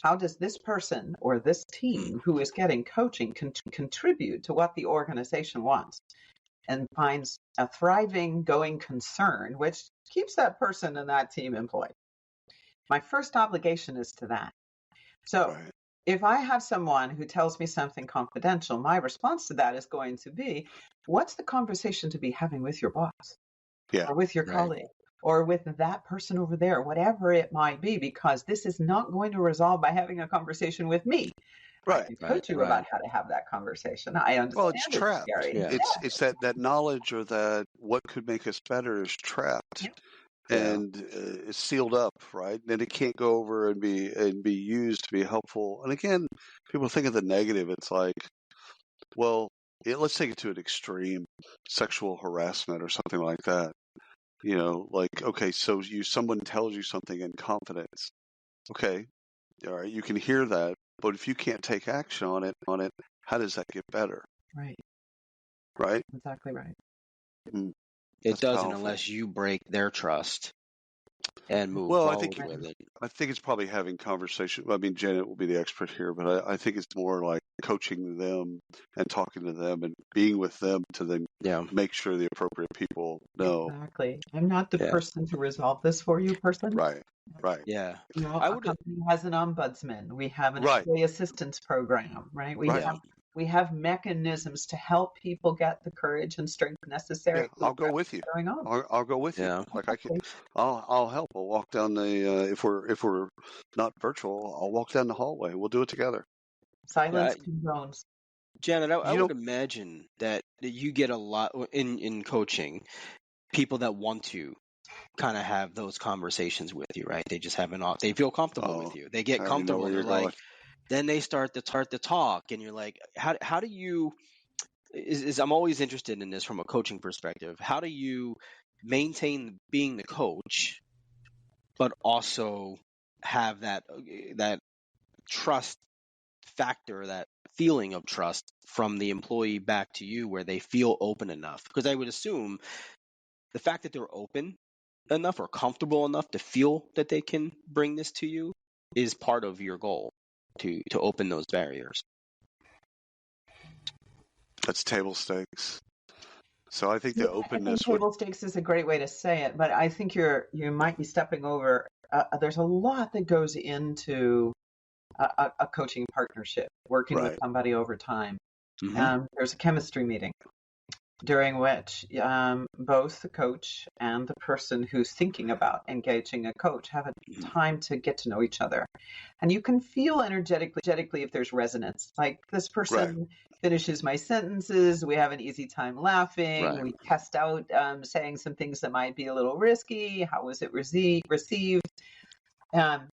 [SPEAKER 2] How does this person or this team who is getting coaching contribute to what the organization wants, and finds a thriving, going concern, which keeps that person and that team employed? My first obligation is to that. So if I have someone who tells me something confidential, my response to that is going to be, what's the conversation to be having with your boss? Or with your colleague, or with that person over there, whatever it might be, because this is not going to resolve by having a conversation with me. I can coach you about how to have that conversation. I understand.
[SPEAKER 1] Well, it's trapped.
[SPEAKER 2] Scary.
[SPEAKER 1] It's that knowledge, or that what could make us better, is trapped. And it's sealed up, right? And it can't go over and be used to be helpful. And again, people think of the negative. It's like, well, let's take it to an extreme, sexual harassment or something like that. Like, okay, so someone tells you something in confidence. Okay, all right, you can hear that, but if you can't take action on it, how does that get better? Right?
[SPEAKER 2] Exactly right.
[SPEAKER 4] It doesn't unless you break their trust and move forward with it.
[SPEAKER 1] I think it's probably having conversation. I mean, Janet will be the expert here, but I think it's more like coaching them and talking to them and being with them to then make sure the appropriate people know.
[SPEAKER 2] Exactly. I'm not the person to resolve this for you, person.
[SPEAKER 1] Right.
[SPEAKER 4] Yeah.
[SPEAKER 2] Our company has an ombudsman. We have an employee assistance program, right? We have mechanisms to help people get the courage and strength necessary.
[SPEAKER 1] Yeah, I'll go with you. I'll go with you. Like I'll help. I'll walk down the if we're not virtual, I'll walk down the hallway. We'll do it together.
[SPEAKER 2] Silence condones.
[SPEAKER 4] Janet, I would imagine that you get a lot in coaching, people that want to kind of have those conversations with you, right? They just they feel comfortable with you. They get comfortable. They're like, then they start to talk, and you're like, how do you? I'm always interested in this from a coaching perspective. How do you maintain being the coach, but also have that trust factor, that feeling of trust from the employee back to you, where they feel open enough? Because I would assume the fact that they're open enough or comfortable enough to feel that they can bring this to you is part of your goal to open those barriers.
[SPEAKER 2] That's
[SPEAKER 1] table stakes. So I think the openness.
[SPEAKER 2] Table stakes is a great way to say it, but I think you might be stepping over. There's a lot that goes into a coaching partnership, working with somebody over time. There's a chemistry meeting during which both the coach and the person who's thinking about engaging a coach have a time to get to know each other. And you can feel energetically if there's resonance. Like, this person finishes my sentences, we have an easy time laughing, we test out saying some things that might be a little risky, how was it received? And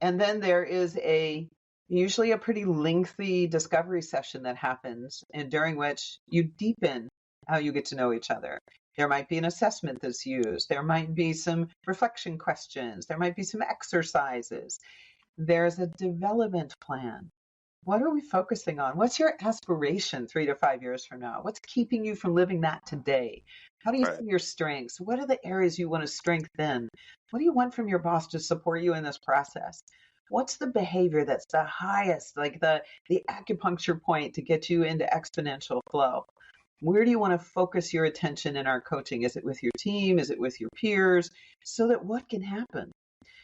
[SPEAKER 2] then there is usually a pretty lengthy discovery session that happens, and during which you deepen how you get to know each other. There might be an assessment that's used. There might be some reflection questions. There might be some exercises. There's a development plan. What are we focusing on? What's your aspiration 3 to 5 years from now? What's keeping you from living that today? How do you see your strengths? What are the areas you want to strengthen? What do you want from your boss to support you in this process? What's the behavior that's the highest, like the acupuncture point to get you into exponential flow? Where do you want to focus your attention in our coaching? Is it with your team? Is it with your peers? So that what can happen?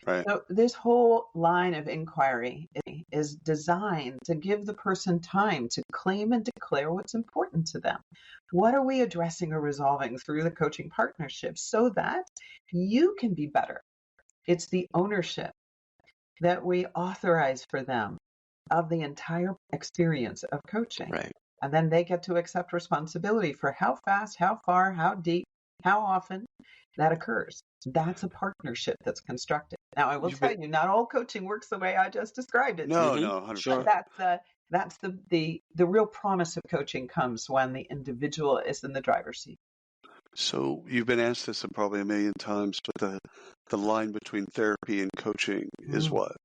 [SPEAKER 1] Right.
[SPEAKER 2] So this whole line of inquiry is designed to give the person time to claim and declare what's important to them. What are we addressing or resolving through the coaching partnership so that you can be better? It's the ownership that we authorize for them of the entire experience of coaching.
[SPEAKER 4] Right.
[SPEAKER 2] And then they get to accept responsibility for how fast, how far, how deep, how often that occurs. That's a partnership that's constructed. Now, I will tell you, not all coaching works the way I just described it.
[SPEAKER 1] No, 100%.
[SPEAKER 4] Sure.
[SPEAKER 2] That's the real promise of coaching comes when the individual is in the driver's seat.
[SPEAKER 1] So you've been asked this probably a million times, but the line between therapy and coaching is what?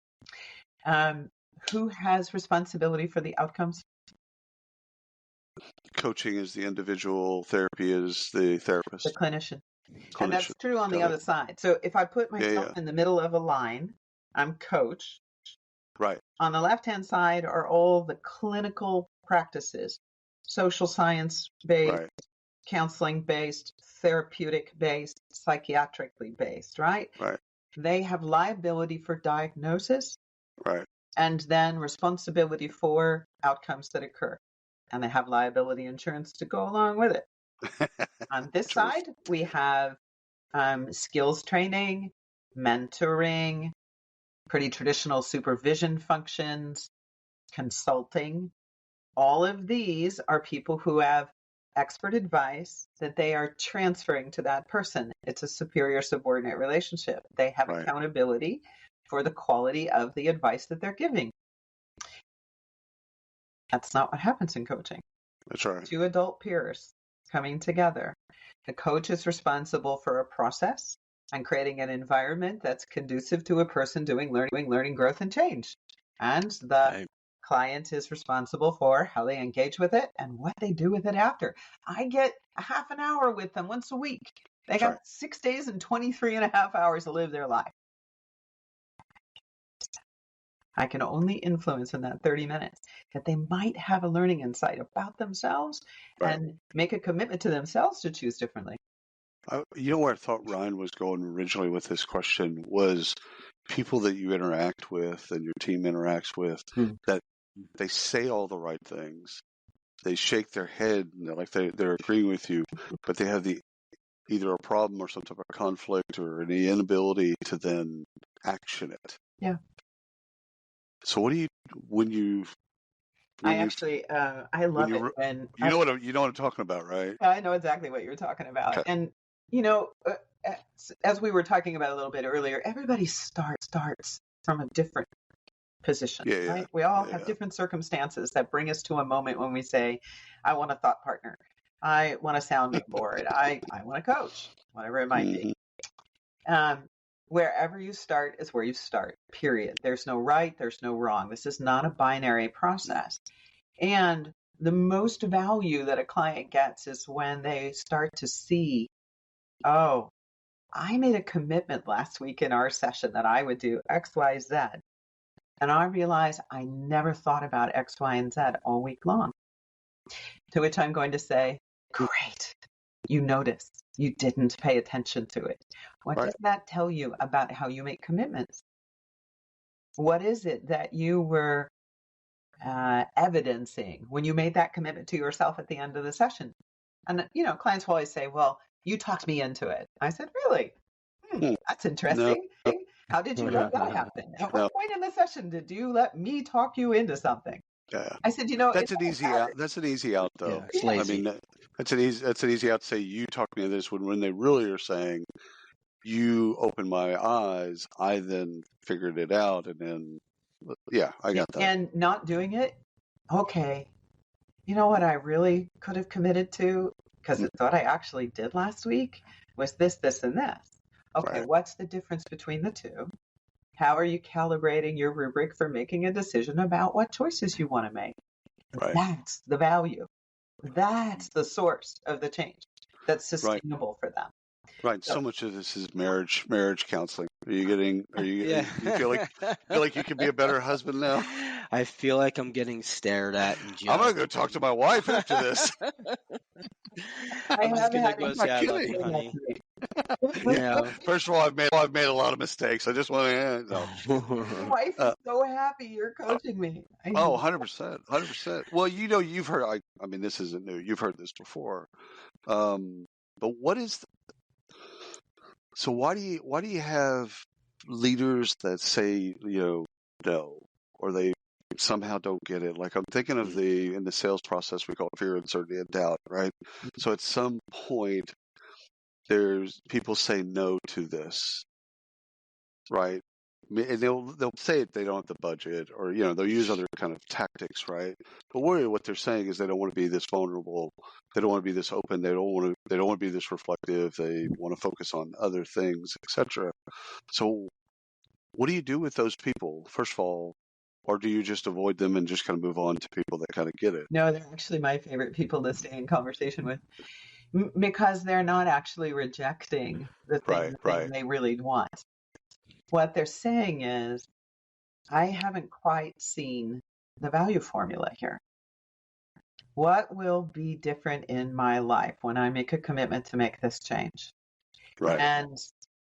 [SPEAKER 2] Who has responsibility for the outcomes?
[SPEAKER 1] Coaching is the individual, therapy is the therapist.
[SPEAKER 2] The clinician. And that's true on the other side. So if I put myself in the middle of a line, I'm coach.
[SPEAKER 1] Right.
[SPEAKER 2] On the left-hand side are all the clinical practices, social science-based, counseling-based, therapeutic-based, psychiatrically based, right?
[SPEAKER 1] Right.
[SPEAKER 2] They have liability for diagnosis.
[SPEAKER 1] Right.
[SPEAKER 2] And then responsibility for outcomes that occur. And they have liability insurance to go along with it. On this side, we have skills training, mentoring, pretty traditional supervision functions, consulting. All of these are people who have expert advice that they are transferring to that person. It's a superior subordinate relationship. They have accountability for the quality of the advice that they're giving. That's not what happens in coaching.
[SPEAKER 1] That's right.
[SPEAKER 2] Two adult peers coming together. The coach is responsible for a process and creating an environment that's conducive to a person doing learning, growth, and change. And the client is responsible for how they engage with it and what they do with it after. I get a half an hour with them once a week. They got 6 days and 23 and a half hours to live their life. I can only influence in that 30 minutes that they might have a learning insight about themselves and make a commitment to themselves to choose differently.
[SPEAKER 1] You know where I thought Ryan was going originally with this question was people that you interact with and your team interacts with, that they say all the right things. They shake their head like they're agreeing with you, but they have either a problem or some type of conflict or an inability to then action it.
[SPEAKER 2] Yeah.
[SPEAKER 1] So what do you
[SPEAKER 2] I love it when
[SPEAKER 1] you know what I'm talking about, right?
[SPEAKER 2] I know exactly what you're talking about. Okay. And as we were talking about a little bit earlier, everybody starts from a different position, right? We all have different circumstances that bring us to a moment when we say, I want a thought partner. I want a sounding board. I want a coach, whatever it might be. Wherever you start is where you start, period. There's no right, there's no wrong. This is not a binary process. And the most value that a client gets is when they start to see, oh, I made a commitment last week in our session that I would do X, Y, Z. And I realized I never thought about X, Y, and Z all week long. To which I'm going to say, great, you noticed. You didn't pay attention to it. What does that tell you about how you make commitments? What is it that you were evidencing when you made that commitment to yourself at the end of the session? And, clients will always say, well, you talked me into it. I said, really? That's interesting. No. How did you let that happen? At what point in the session did you let me talk you into something?
[SPEAKER 1] Yeah.
[SPEAKER 2] I said,
[SPEAKER 1] that's an easy out. That's an easy out, though.
[SPEAKER 4] Yeah, it's lazy.
[SPEAKER 1] I mean, that's an easy out to say you talk me into this when they really are saying you opened my eyes. I then figured it out, and then I got that.
[SPEAKER 2] And not doing it. Okay, you know what I really could have committed to because it's what I actually did last week was this, and this. Okay, what's the difference between the two? How are you calibrating your rubric for making a decision about what choices you want to make? That's the value. That's the source of the change that's sustainable for them.
[SPEAKER 1] Right. So much of this is marriage counseling. You feel like you can be a better husband now?
[SPEAKER 4] I feel like I'm getting stared at and judged.
[SPEAKER 1] I'm going to go talk to my wife after this.
[SPEAKER 2] I
[SPEAKER 4] I'm just
[SPEAKER 2] have
[SPEAKER 4] gonna
[SPEAKER 2] had
[SPEAKER 4] go
[SPEAKER 1] I'm
[SPEAKER 4] say
[SPEAKER 1] not
[SPEAKER 4] I love
[SPEAKER 1] kidding.
[SPEAKER 4] you,
[SPEAKER 2] doing that
[SPEAKER 4] honey.
[SPEAKER 2] to me.
[SPEAKER 4] Yeah.
[SPEAKER 1] First of all, I've made a lot of mistakes. I just want to no.
[SPEAKER 2] My wife is so happy you're coaching me.
[SPEAKER 1] Oh, 100%, 100%. Well, you've heard. I mean, this isn't new. You've heard this before. But what is so? Why do you have leaders that say no, or they somehow don't get it? Like I'm thinking of in the sales process we call it fear, uncertainty, and doubt, right? So at some point, there's people say no to this, right? And they'll say it, they don't have the budget, or they'll use other kind of tactics, right? But what they're saying is they don't want to be this vulnerable, they don't want to be this open, they don't want to be this reflective, they want to focus on other things, etc. So what do you do with those people, first of all, or do you just avoid them and just kind of move on to people that kind of get it?
[SPEAKER 2] No, they're actually my favorite people to stay in conversation with because they're not actually rejecting the thing
[SPEAKER 1] Right.
[SPEAKER 2] they really want. What they're saying is, I haven't quite seen the value formula here. What will be different in my life when I make a commitment to make this change?
[SPEAKER 1] Right.
[SPEAKER 2] And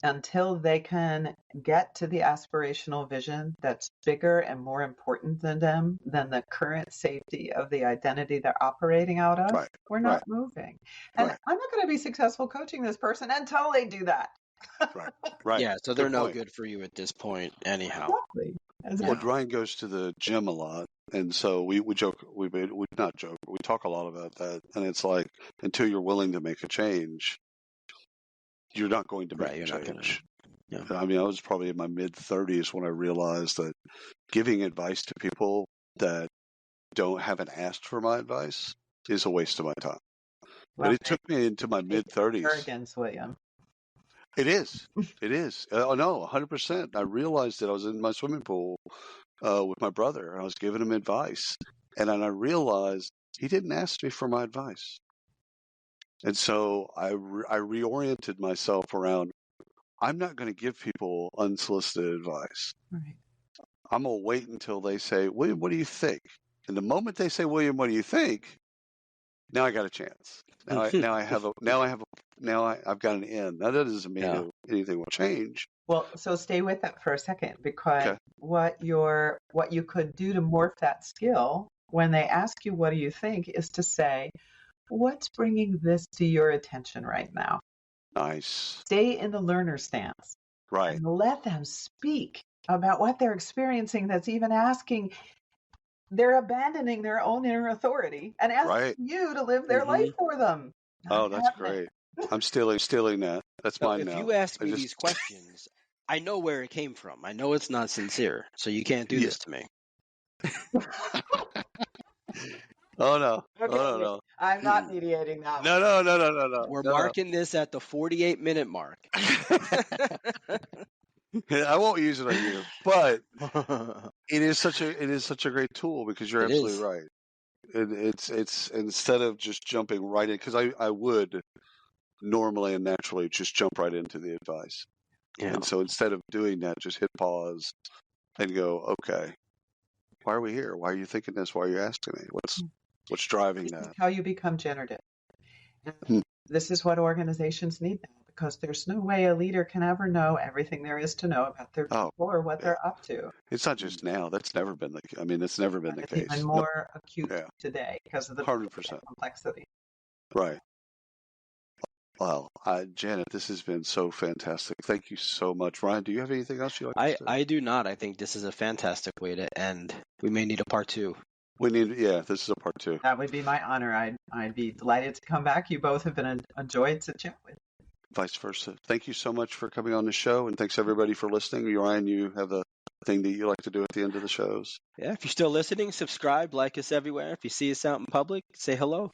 [SPEAKER 2] until they can get to the aspirational vision that's bigger and more important than them, than the current safety of the identity they're operating out of,
[SPEAKER 1] Right.
[SPEAKER 2] we're not moving. And
[SPEAKER 1] Right.
[SPEAKER 2] I'm not going to be successful coaching this person until they do that.
[SPEAKER 1] Right.
[SPEAKER 4] Yeah, so they're
[SPEAKER 1] Good
[SPEAKER 4] no
[SPEAKER 1] point.
[SPEAKER 4] good for you at this point, anyhow.
[SPEAKER 2] Exactly.
[SPEAKER 1] Well, Ryan goes to the gym a lot, and so we joke, we not joke, but we talk a lot about that. And it's like, until you're willing to make a change, you're not going to make a
[SPEAKER 4] You're not gonna.
[SPEAKER 1] change.
[SPEAKER 4] Yeah.
[SPEAKER 1] I mean, I was probably in my mid-30s when I realized that giving advice to people that haven't asked for my advice is a waste of my time.
[SPEAKER 2] Well,
[SPEAKER 1] But it took me into my mid-30s.
[SPEAKER 2] Arrogance, William.
[SPEAKER 1] It is. It is. Oh, no, 100%. I realized that I was in my swimming pool with my brother, and I was giving him advice. And then I realized he didn't ask me for my advice. And so I reoriented myself around, I'm not going to give people unsolicited advice.
[SPEAKER 2] Right.
[SPEAKER 1] I'm going to wait until they say, William, what do you think? And the moment they say, William, what do you think? Now I got a chance. I've got an in. Now that doesn't mean anything will change.
[SPEAKER 2] Well, so stay with that for a second, because what you could do to morph that skill when they ask you, what do you think, is to say, what's bringing this to your attention right now?
[SPEAKER 1] Nice.
[SPEAKER 2] Stay in the learner stance.
[SPEAKER 1] Right.
[SPEAKER 2] And let them speak about what they're experiencing that's even asking. They're abandoning their own inner authority and asking you to live their life for them.
[SPEAKER 1] Oh, that's great. I'm stealing that. That's mine
[SPEAKER 4] if
[SPEAKER 1] now.
[SPEAKER 4] you ask me these questions, I know where it came from. I know it's not sincere, so you can't do this to me.
[SPEAKER 1] Oh, no.
[SPEAKER 2] Okay,
[SPEAKER 1] No.
[SPEAKER 2] I'm not mediating that.
[SPEAKER 1] No.
[SPEAKER 4] We're marking this at the 48-minute mark.
[SPEAKER 1] I won't use it on you, but it is such a great tool, because you're absolutely right. It's instead of just jumping right in, because I would normally and naturally just jump right into the advice. Yeah. And so instead of doing that, just hit pause and go, okay, why are we here? Why are you thinking this? Why are you asking me? What's driving that?
[SPEAKER 2] How you become generative. This is what organizations need now, because there's no way a leader can ever know everything there is to know about their people or what they're up to.
[SPEAKER 1] It's not just now. That's never been it's never been the case.
[SPEAKER 2] Even more acute today because of the
[SPEAKER 1] 100%
[SPEAKER 2] complexity.
[SPEAKER 1] Right. Wow, Janet, this has been so fantastic. Thank you so much. Ryan, do you have anything else you'd like to say?
[SPEAKER 4] I do not. I think this is a fantastic way to end. We may need a part 2.
[SPEAKER 1] This is a part 2.
[SPEAKER 2] That would be my honor. I'd be delighted to come back. You both have been a joy to chat with.
[SPEAKER 1] Vice versa. Thank you so much for coming on the show, and thanks everybody for listening. Ryan, you have a thing that you like to do at the end of the shows.
[SPEAKER 4] Yeah, if you're still listening, subscribe, like us everywhere. If you see us out in public, say hello.